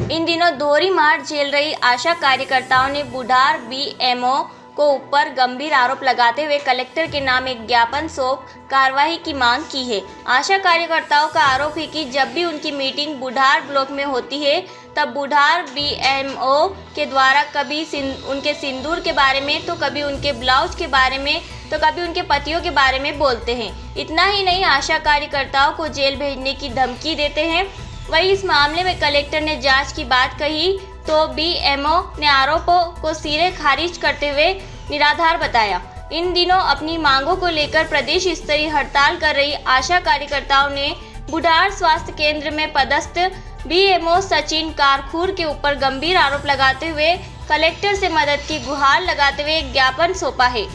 इन दिनों दोहरी मार झेल रही आशा कार्यकर्ताओं ने बुढ़ार बीएमओ को ऊपर गंभीर आरोप लगाते हुए कलेक्टर के नाम एक ज्ञापन सौंप कार्रवाई की मांग की है। आशा कार्यकर्ताओं का आरोप है कि जब भी उनकी मीटिंग बुढ़ार ब्लॉक में होती है तब बुढ़ार बीएमओ के द्वारा कभी उनके सिंदूर के बारे में, तो कभी उनके ब्लाउज के बारे में, तो कभी उनके पतियों के बारे में बोलते हैं। इतना ही नहीं, आशा कार्यकर्ताओं को जेल भेजने की धमकी देते हैं। वहीं इस मामले में कलेक्टर ने जांच की बात कही तो बीएमओ ने आरोपों को सिरे खारिज करते हुए निराधार बताया। इन दिनों अपनी मांगों को लेकर प्रदेश स्तरीय हड़ताल कर रही आशा कार्यकर्ताओं ने बुढ़ार स्वास्थ्य केंद्र में पदस्थ बीएमओ सचिन कारखूर के ऊपर गंभीर आरोप लगाते हुए कलेक्टर से मदद की गुहार लगाते हुए एक ज्ञापन सौंपा है।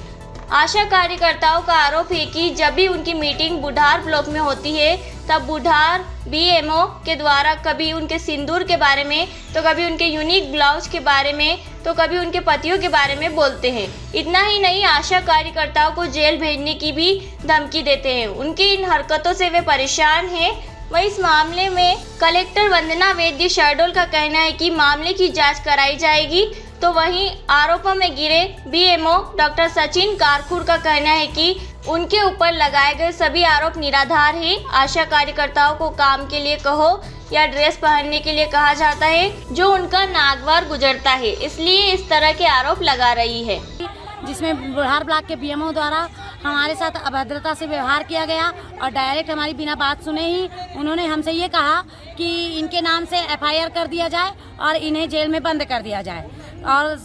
आशा कार्यकर्ताओं का आरोप है कि जब भी उनकी मीटिंग बुढ़ार ब्लॉक में होती है तब बुढ़ार बीएमओ के द्वारा कभी उनके सिंदूर के बारे में, तो कभी उनके यूनिक ब्लाउज के बारे में, तो कभी उनके पतियों के बारे में बोलते हैं। इतना ही नहीं, आशा कार्यकर्ताओं को जेल भेजने की भी धमकी देते हैं। उनकी इन हरकतों से वे परेशान हैं। वहीं इस मामले में कलेक्टर वंदना वैद्य शहडोल का कहना है कि मामले की जांच कराई जाएगी। तो वहीं आरोपों में घिरे बीएमओ डॉक्टर सचिन कारखूर का कहना है कि उनके ऊपर लगाए गए सभी आरोप निराधार हैं। आशा कार्यकर्ताओं को काम के लिए कहो या ड्रेस पहनने के लिए कहा जाता है जो उनका नागवार गुजरता है, इसलिए इस तरह के आरोप लगा रही है। जिसमें बुढ़ार ब्लॉक के बीएमओ द्वारा हमारे साथ अभद्रता से व्यवहार किया गया और डायरेक्ट हमारी बिना बात सुने ही उन्होंने हमसे ये कहा कि इनके नाम से एफआईआर कर दिया जाए और इन्हें जेल में बंद कर दिया जाए। और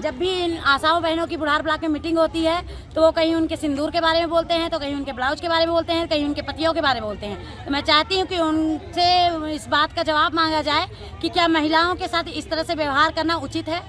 जब भी इन आशाओं बहनों की बुढ़ार ब्लॉक में मीटिंग होती है तो वो कहीं उनके सिंदूर के बारे में बोलते हैं, तो कहीं उनके ब्लाउज के बारे में बोलते हैं, कहीं उनके पतियों के बारे में बोलते हैं। तो मैं चाहती हूँ कि उनसे इस बात का जवाब मांगा जाए कि क्या महिलाओं के साथ इस तरह से व्यवहार करना उचित है।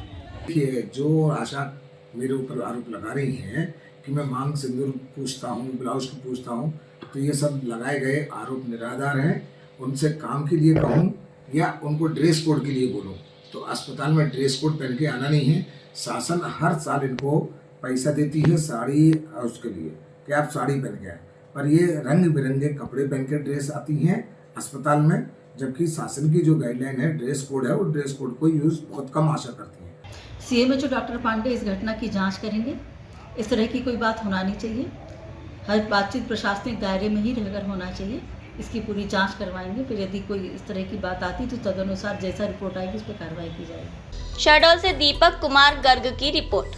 देखिए, जो आशा मेरे ऊपर आरोप लगा रही हैं कि मैं मांग सिंदूर पूछता हूँ, ब्लाउज को पूछता हूँ, तो ये सब लगाए गए आरोप निराधार हैं। उनसे काम के लिए कहूँ या उनको ड्रेस कोड के लिए बोलूँ, तो अस्पताल में ड्रेस कोड पहन के आना नहीं है। शासन हर साल इनको पैसा देती है साड़ी उसके लिए कि आप साड़ी पहन के आए, पर ये रंग बिरंगे कपड़े पहन के ड्रेस आती हैं अस्पताल में, जबकि शासन की जो गाइडलाइन है, ड्रेस कोड है, वो ड्रेस कोड को यूज़ बहुत कम आशा करती है। सीएमएचओ डॉक्टर पांडे इस घटना की जांच करेंगे। इस तरह की कोई बात होना नहीं चाहिए। हर बातचीत प्रशासनिक दायरे में ही रहकर होना चाहिए। इसकी पूरी जांच करवाएंगे। फिर यदि कोई इस तरह की बात आती तो तदनुसार जैसा रिपोर्ट आएगी उस पर कार्रवाई की जाएगी। शहडोल से दीपक कुमार गर्ग की रिपोर्ट।